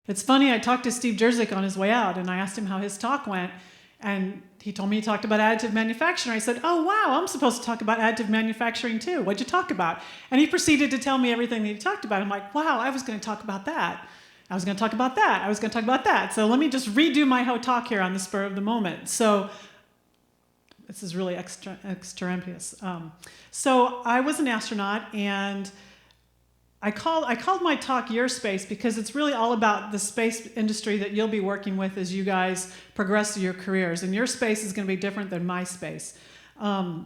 It's funny, I talked to Steve Jerzik on his way out, and I asked him how his talk went, and he told me he talked about additive manufacturing. I said, oh, wow, I'm supposed to talk about additive manufacturing too. What'd you talk about? And he proceeded to tell me everything that he talked about. I'm like, wow, I was going to talk about that. I was going to talk about that. I was going to talk about that. So let me just redo my whole talk here on the spur of the moment. So this is really extraneous. So I was an astronaut, and I called my talk Your Space because it's really all about the space industry that you'll be working with as you guys progress through your careers. And your space is going to be different than my space. And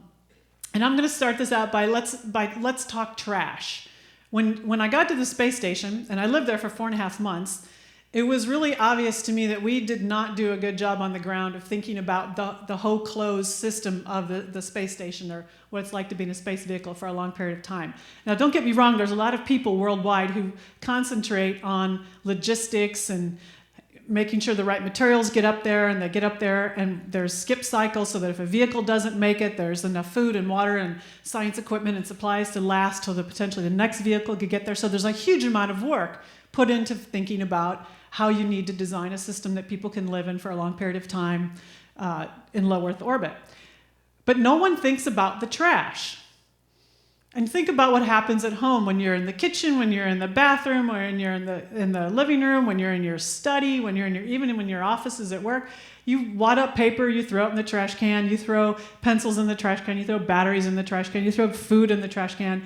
I'm going to start this out by let's talk trash. When I got to the space station, and I lived there for 4.5 months, it was really obvious to me that we did not do a good job on the ground of thinking about the whole closed system of the space station, or what it's like to be in a space vehicle for a long period of time. Now, don't get me wrong, there's a lot of people worldwide who concentrate on logistics and making sure the right materials get up there, and they get up there and there's skip cycles so that if a vehicle doesn't make it, there's enough food and water and science equipment and supplies to last till potentially the next vehicle could get there. So there's a huge amount of work put into thinking about how you need to design a system that people can live in for a long period of time in low Earth orbit. But no one thinks about the trash. And think about what happens at home when you're in the kitchen, when you're in the bathroom, when you're in the living room, when you're in your study, when you're even when your office is at work. You wad up paper, you throw it in the trash can, you throw pencils in the trash can, you throw batteries in the trash can, you throw food in the trash can,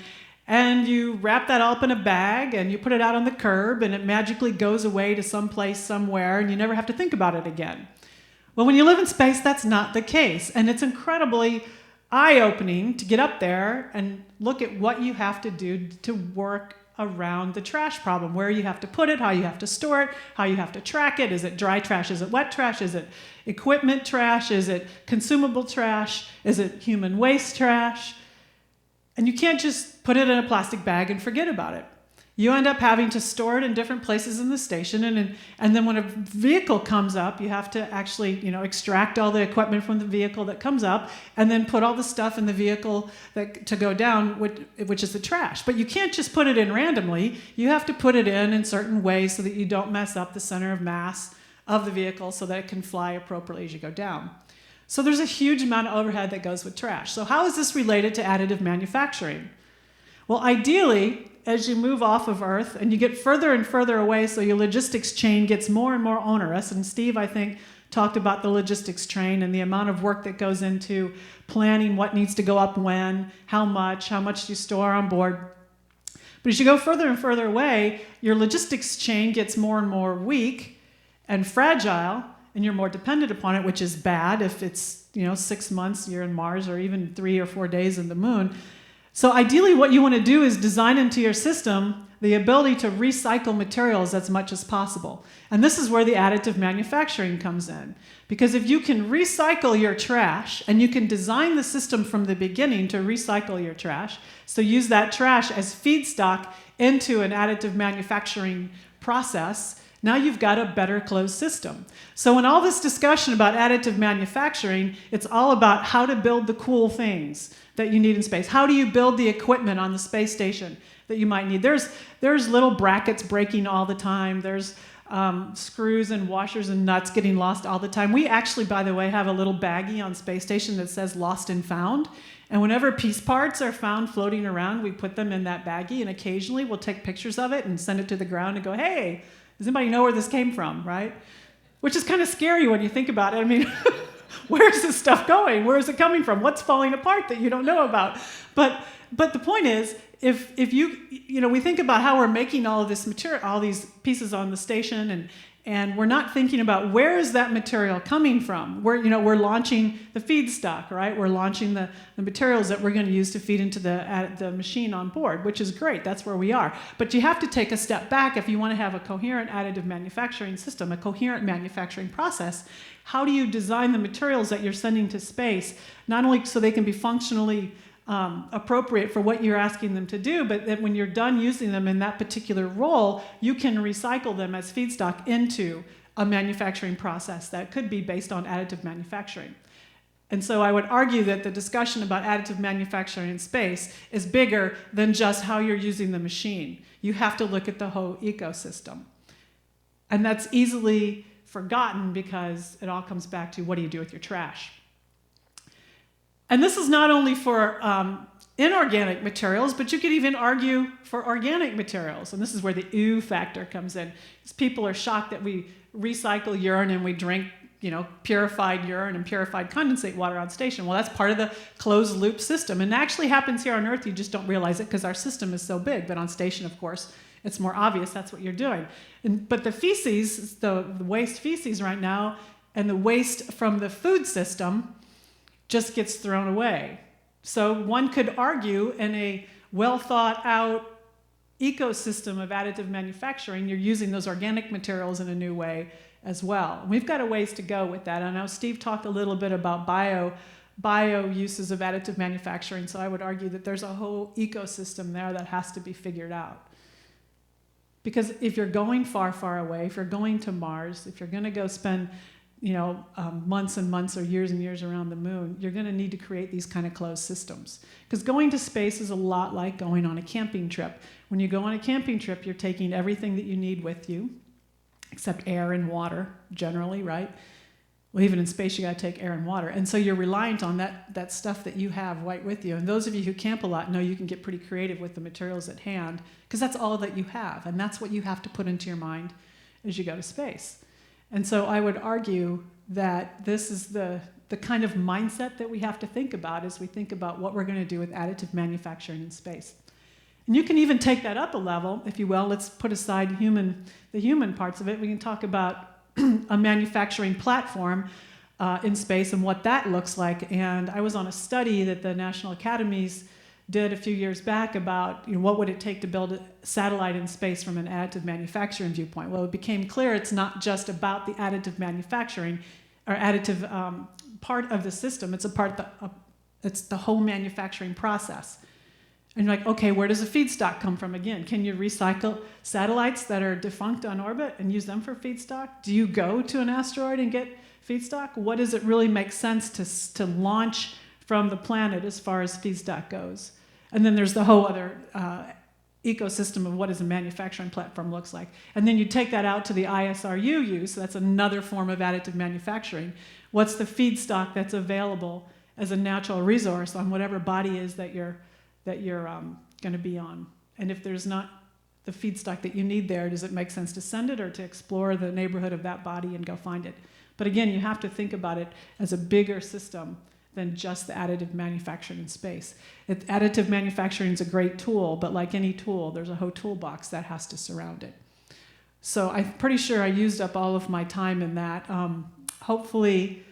and you wrap that up in a bag and you put it out on the curb, and it magically goes away to some place somewhere, and you never have to think about it again. Well, when you live in space, that's not the case, and it's incredibly eye-opening to get up there and look at what you have to do to work around the trash problem, where you have to put it, how you have to store it, how you have to track it. Is it dry trash? Is it wet trash? Is it equipment trash? Is it consumable trash? Is it human waste trash? And you can't just put it in a plastic bag and forget about it. You end up having to store it in different places in the station, and then when a vehicle comes up, you have to actually extract all the equipment from the vehicle that comes up, and then put all the stuff in the vehicle to go down, which is the trash. But you can't just put it in randomly. You have to put it in certain ways so that you don't mess up the center of mass of the vehicle so that it can fly appropriately as you go down. So there's a huge amount of overhead that goes with trash. So how is this related to additive manufacturing? Well, ideally, as you move off of Earth and you get further and further away, so your logistics chain gets more and more onerous, and Steve, I think, talked about the logistics chain and the amount of work that goes into planning what needs to go up when, how much do you store on board. But as you go further and further away, your logistics chain gets more and more weak and fragile, and you're more dependent upon it, which is bad if it's 6 months you're in Mars, or even 3 or 4 days in the moon. So ideally what you want to do is design into your system the ability to recycle materials as much as possible. And this is where the additive manufacturing comes in. Because if you can recycle your trash, and you can design the system from the beginning to recycle your trash, so use that trash as feedstock into an additive manufacturing process, now you've got a better closed system. So in all this discussion about additive manufacturing, it's all about how to build the cool things that you need in space. How do you build the equipment on the space station that you might need? There's little brackets breaking all the time. There's screws and washers and nuts getting lost all the time. We actually, by the way, have a little baggie on space station that says lost and found. And whenever piece parts are found floating around, we put them in that baggie, and occasionally we'll take pictures of it and send it to the ground and go, hey, does anybody know where this came from, right? Which is kind of scary when you think about it. I mean, where's this stuff going? Where is it coming from? What's falling apart that you don't know about? But the point is, if we think about how we're making all of this material, all these pieces on the station, and we're not thinking about where is that material coming from. We're launching the feedstock, right? We're launching the materials that we're going to use to feed into the machine on board, which is great. That's where we are. But you have to take a step back if you want to have a coherent additive manufacturing system, a coherent manufacturing process. How do you design the materials that you're sending to space, not only so they can be functionally appropriate for what you're asking them to do, but that when you're done using them in that particular role, you can recycle them as feedstock into a manufacturing process that could be based on additive manufacturing. And so I would argue that the discussion about additive manufacturing in space is bigger than just how you're using the machine. You have to look at the whole ecosystem. And that's easily forgotten because it all comes back to what do you do with your trash? And this is not only for inorganic materials, but you could even argue for organic materials. And this is where the ooh factor comes in. Because people are shocked that we recycle urine and we drink, purified urine and purified condensate water on station. Well, that's part of the closed loop system. And it actually happens here on Earth. You just don't realize it because our system is so big. But on station, of course, it's more obvious that's what you're doing. But the feces, the waste feces right now, and the waste from the food system just gets thrown away. So one could argue in a well thought out ecosystem of additive manufacturing, you're using those organic materials in a new way as well. We've got a ways to go with that. I know Steve talked a little bit about bio uses of additive manufacturing, so I would argue that there's a whole ecosystem there that has to be figured out. Because if you're going far, far away, if you're going to Mars, if you're going to go spend months and months or years and years around the moon, you're going to need to create these kind of closed systems. Because going to space is a lot like going on a camping trip. When you go on a camping trip, you're taking everything that you need with you, except air and water, generally, right? Well, even in space, you got to take air and water. And so you're reliant on that stuff that you have right with you. And those of you who camp a lot know you can get pretty creative with the materials at hand, because that's all that you have. And that's what you have to put into your mind as you go to space. And so I would argue that this is the kind of mindset that we have to think about as we think about what we're going to do with additive manufacturing in space. And you can even take that up a level, if you will. Let's put aside the human parts of it. We can talk about a manufacturing platform in space and what that looks like. And I was on a study that the National Academies did a few years back about what would it take to build a satellite in space from an additive manufacturing viewpoint. Well, it became clear it's not just about the additive manufacturing or additive part of the system. It's it's the whole manufacturing process. And you're like, okay, where does the feedstock come from again? Can you recycle satellites that are defunct on orbit and use them for feedstock? Do you go to an asteroid and get feedstock? What does it really make sense to launch from the planet as far as feedstock goes? And then there's the whole other ecosystem of what does a manufacturing platform looks like. And then you take that out to the ISRU use, so that's another form of additive manufacturing. What's the feedstock that's available as a natural resource on whatever body is that you're going to be on? And if there's not the feedstock that you need there, does it make sense to send it or to explore the neighborhood of that body and go find it? But again, you have to think about it as a bigger system than just the additive manufacturing in space. Additive manufacturing is a great tool, but like any tool, there's a whole toolbox that has to surround it. So I'm pretty sure I used up all of my time in that. Hopefully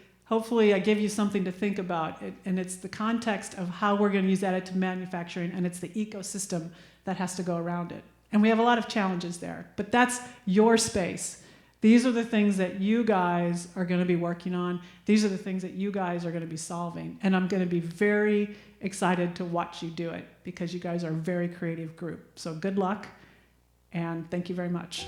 I give you something to think about, and it's the context of how we're going to use additive manufacturing, and it's the ecosystem that has to go around it. And we have a lot of challenges there, but that's your space. These are the things that you guys are going to be working on. These are the things that you guys are going to be solving. And I'm going to be very excited to watch you do it because you guys are a very creative group. So good luck, and thank you very much.